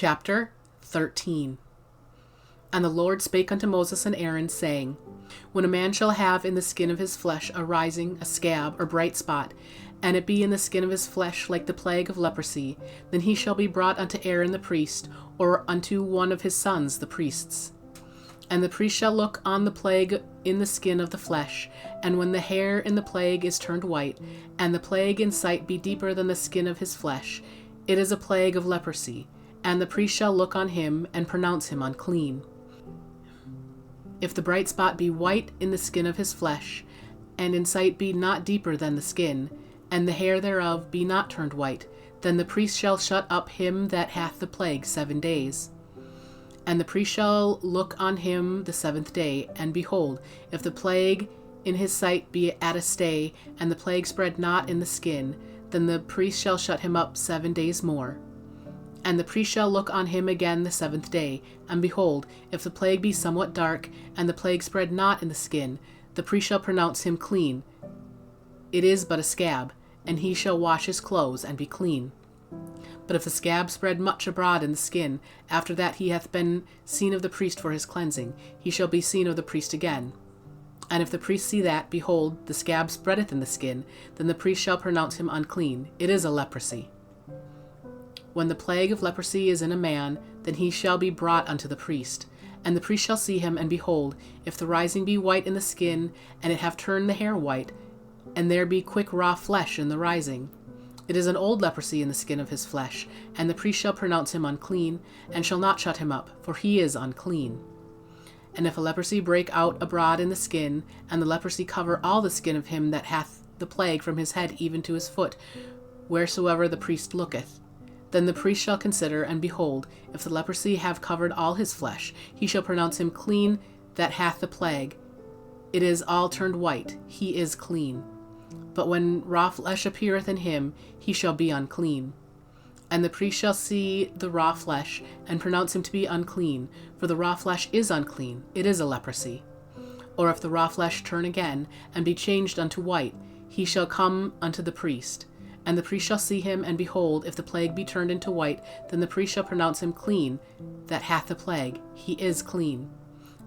Chapter 13. And the Lord spake unto Moses and Aaron, saying, When a man shall have in the skin of his flesh a rising, a scab, or bright spot, and it be in the skin of his flesh like the plague of leprosy, then he shall be brought unto Aaron the priest, or unto one of his sons the priests. And the priest shall look on the plague in the skin of the flesh, and when the hair in the plague is turned white, and the plague in sight be deeper than the skin of his flesh, it is a plague of leprosy, and the priest shall look on him, and pronounce him unclean. If the bright spot be white in the skin of his flesh, and in sight be not deeper than the skin, and the hair thereof be not turned white, then the priest shall shut up him that hath the plague 7 days. And the priest shall look on him the 7th day, and behold, if the plague in his sight be at a stay, and the plague spread not in the skin, then the priest shall shut him up 7 days more. And the priest shall look on him again the 7th day, and behold, if the plague be somewhat dark, and the plague spread not in the skin, the priest shall pronounce him clean. It is but a scab, and he shall wash his clothes, and be clean. But if the scab spread much abroad in the skin, after that he hath been seen of the priest for his cleansing, he shall be seen of the priest again. And if the priest see that, behold, the scab spreadeth in the skin, then the priest shall pronounce him unclean. It is a leprosy. When the plague of leprosy is in a man, then he shall be brought unto the priest. And the priest shall see him, and behold, if the rising be white in the skin, and it have turned the hair white, and there be quick raw flesh in the rising, it is an old leprosy in the skin of his flesh, and the priest shall pronounce him unclean, and shall not shut him up, for he is unclean. And if a leprosy break out abroad in the skin, and the leprosy cover all the skin of him that hath the plague from his head even to his foot, wheresoever the priest looketh, then the priest shall consider, and behold, if the leprosy have covered all his flesh, he shall pronounce him clean that hath the plague. It is all turned white, he is clean. But when raw flesh appeareth in him, he shall be unclean. And the priest shall see the raw flesh, and pronounce him to be unclean, for the raw flesh is unclean, it is a leprosy. Or if the raw flesh turn again, and be changed unto white, he shall come unto the priest. And the priest shall see him, and behold, if the plague be turned into white, then the priest shall pronounce him clean that hath the plague, he is clean.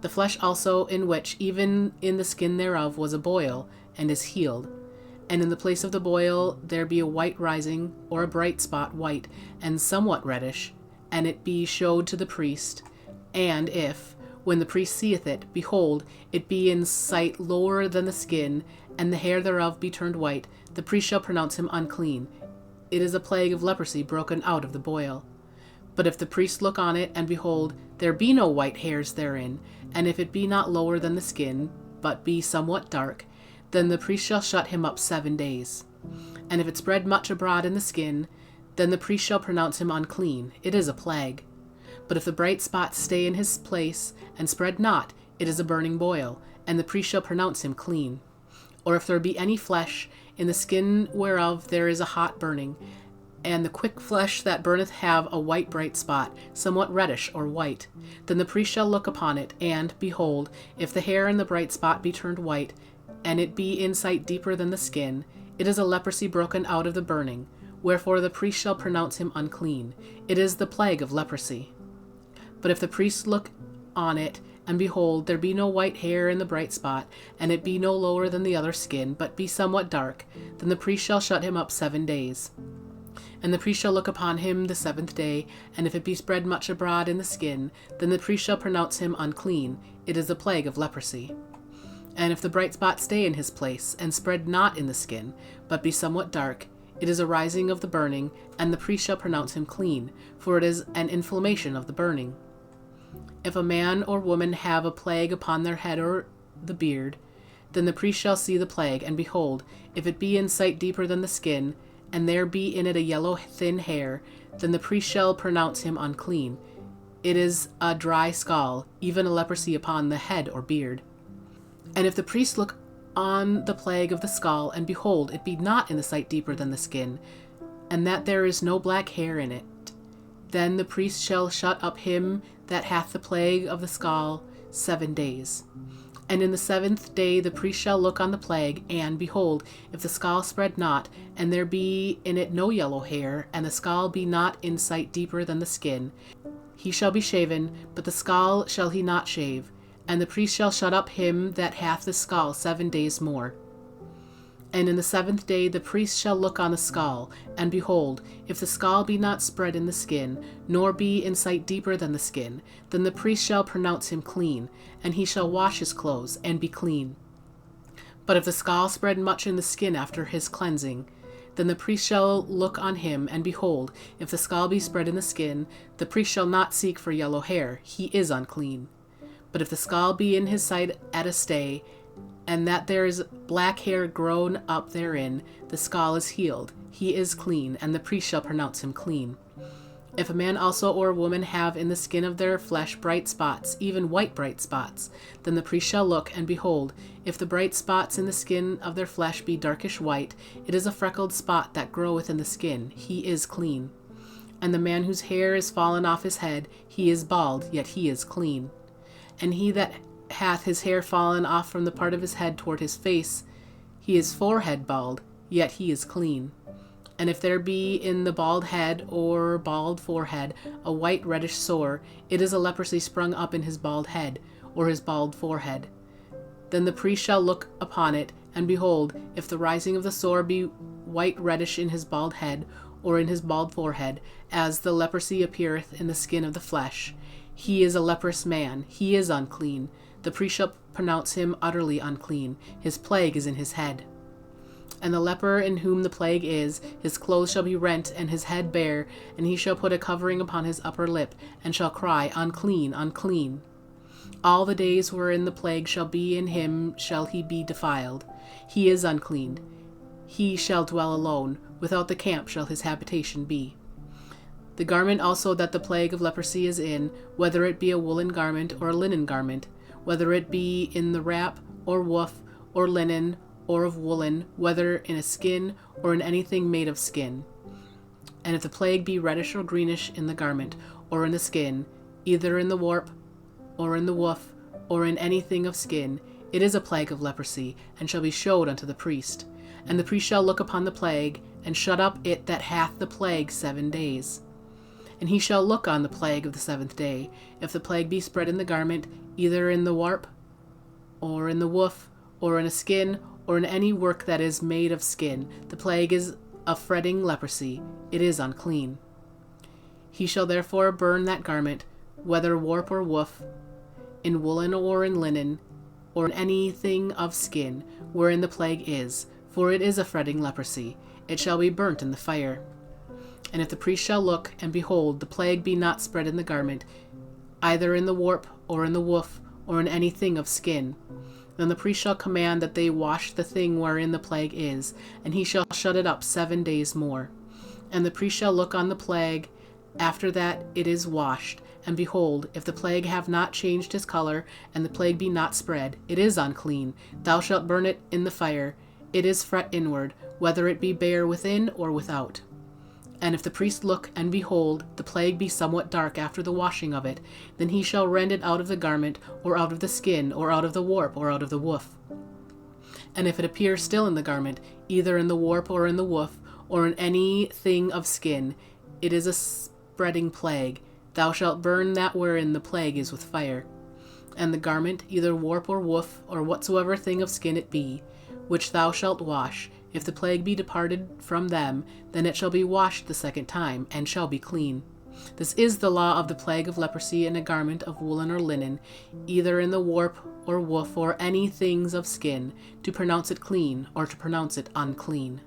The flesh also in which, even in the skin thereof, was a boil, and is healed. And in the place of the boil there be a white rising, or a bright spot white, and somewhat reddish, and it be showed to the priest. And if, when the priest seeth it, behold, it be in sight lower than the skin, and the hair thereof be turned white, the priest shall pronounce him unclean. It is a plague of leprosy broken out of the boil. But if the priest look on it, and behold, there be no white hairs therein, and if it be not lower than the skin, but be somewhat dark, then the priest shall shut him up 7 days. And if it spread much abroad in the skin, then the priest shall pronounce him unclean. It is a plague. But if the bright spot stay in his place, and spread not, it is a burning boil, and the priest shall pronounce him clean. Or if there be any flesh, in the skin whereof there is a hot burning, and the quick flesh that burneth have a white bright spot, somewhat reddish or white, then the priest shall look upon it, and, behold, if the hair in the bright spot be turned white, and it be in sight deeper than the skin, it is a leprosy broken out of the burning, wherefore the priest shall pronounce him unclean. It is the plague of leprosy. But if the priest look on it, and behold, there be no white hair in the bright spot, and it be no lower than the other skin, but be somewhat dark, then the priest shall shut him up 7 days. And the priest shall look upon him the 7th day, and if it be spread much abroad in the skin, then the priest shall pronounce him unclean. It is a plague of leprosy. And if the bright spot stay in his place, and spread not in the skin, but be somewhat dark, it is a rising of the burning, and the priest shall pronounce him clean, for it is an inflammation of the burning. If a man or woman have a plague upon their head or the beard, then the priest shall see the plague, and behold, if it be in sight deeper than the skin, and there be in it a yellow thin hair, then the priest shall pronounce him unclean. It is a dry scall, even a leprosy upon the head or beard. And if the priest look on the plague of the skull, and behold, it be not in the sight deeper than the skin, and that there is no black hair in it, then the priest shall shut up him that hath the plague of the skull 7 days. And in the 7th day the priest shall look on the plague, and, behold, if the skull spread not, and there be in it no yellow hair, and the skull be not in sight deeper than the skin, he shall be shaven, but the skull shall he not shave. And the priest shall shut up him that hath the skull 7 days more. And in the 7th day the priest shall look on the skull, and behold, if the skull be not spread in the skin, nor be in sight deeper than the skin, then the priest shall pronounce him clean, and he shall wash his clothes, and be clean. But if the skull spread much in the skin after his cleansing, then the priest shall look on him, and behold, if the skull be spread in the skin, the priest shall not seek for yellow hair, he is unclean. But if the skull be in his sight at a stay, and that there is black hair grown up therein, the skull is healed, he is clean, and the priest shall pronounce him clean. If a man also or a woman have in the skin of their flesh bright spots, even white bright spots, then the priest shall look, and behold, if the bright spots in the skin of their flesh be darkish white, it is a freckled spot that groweth in the skin, he is clean. And the man whose hair is fallen off his head, he is bald, yet he is clean. And he that hath his hair fallen off from the part of his head toward his face, he is forehead bald, yet he is clean. And if there be in the bald head or bald forehead a white reddish sore, it is a leprosy sprung up in his bald head, or his bald forehead. Then the priest shall look upon it, and behold, if the rising of the sore be white reddish in his bald head, or in his bald forehead, as the leprosy appeareth in the skin of the flesh, he is a leprous man, he is unclean. The priest shall pronounce him utterly unclean, his plague is in his head. And the leper in whom the plague is, his clothes shall be rent, and his head bare, and he shall put a covering upon his upper lip, and shall cry, Unclean, unclean. All the days wherein the plague shall be in him shall he be defiled. He is unclean. He shall dwell alone, without the camp shall his habitation be. The garment also that the plague of leprosy is in, whether it be a woolen garment or a linen garment, whether it be in the wrap, or woof, or linen, or of woolen, whether in a skin, or in anything made of skin. And if the plague be reddish or greenish in the garment, or in the skin, either in the warp, or in the woof, or in anything of skin, it is a plague of leprosy, and shall be showed unto the priest. And the priest shall look upon the plague, and shut up it that hath the plague 7 days. And he shall look on the plague of the 7th day. If the plague be spread in the garment, either in the warp, or in the woof, or in a skin, or in any work that is made of skin, the plague is a fretting leprosy, it is unclean. He shall therefore burn that garment, whether warp or woof, in woolen or in linen, or in anything of skin, wherein the plague is, for it is a fretting leprosy, it shall be burnt in the fire. And if the priest shall look, and behold, the plague be not spread in the garment, either in the warp, or in the woof, or in anything of skin, then the priest shall command that they wash the thing wherein the plague is, and he shall shut it up 7 days more. And the priest shall look on the plague after that it is washed, and behold, if the plague have not changed his color, and the plague be not spread, it is unclean. Thou shalt burn it in the fire. It is fret inward, whether it be bare within or without. And if the priest look, and behold, the plague be somewhat dark after the washing of it, then he shall rend it out of the garment, or out of the skin, or out of the warp, or out of the woof. And if it appear still in the garment, either in the warp, or in the woof, or in any thing of skin, it is a spreading plague. Thou shalt burn that wherein the plague is with fire. And the garment, either warp or woof, or whatsoever thing of skin it be, which thou shalt wash, if the plague be departed from them, then it shall be washed the 2nd time, and shall be clean. This is the law of the plague of leprosy in a garment of woolen or linen, either in the warp or woof, or any things of skin, to pronounce it clean, or to pronounce it unclean.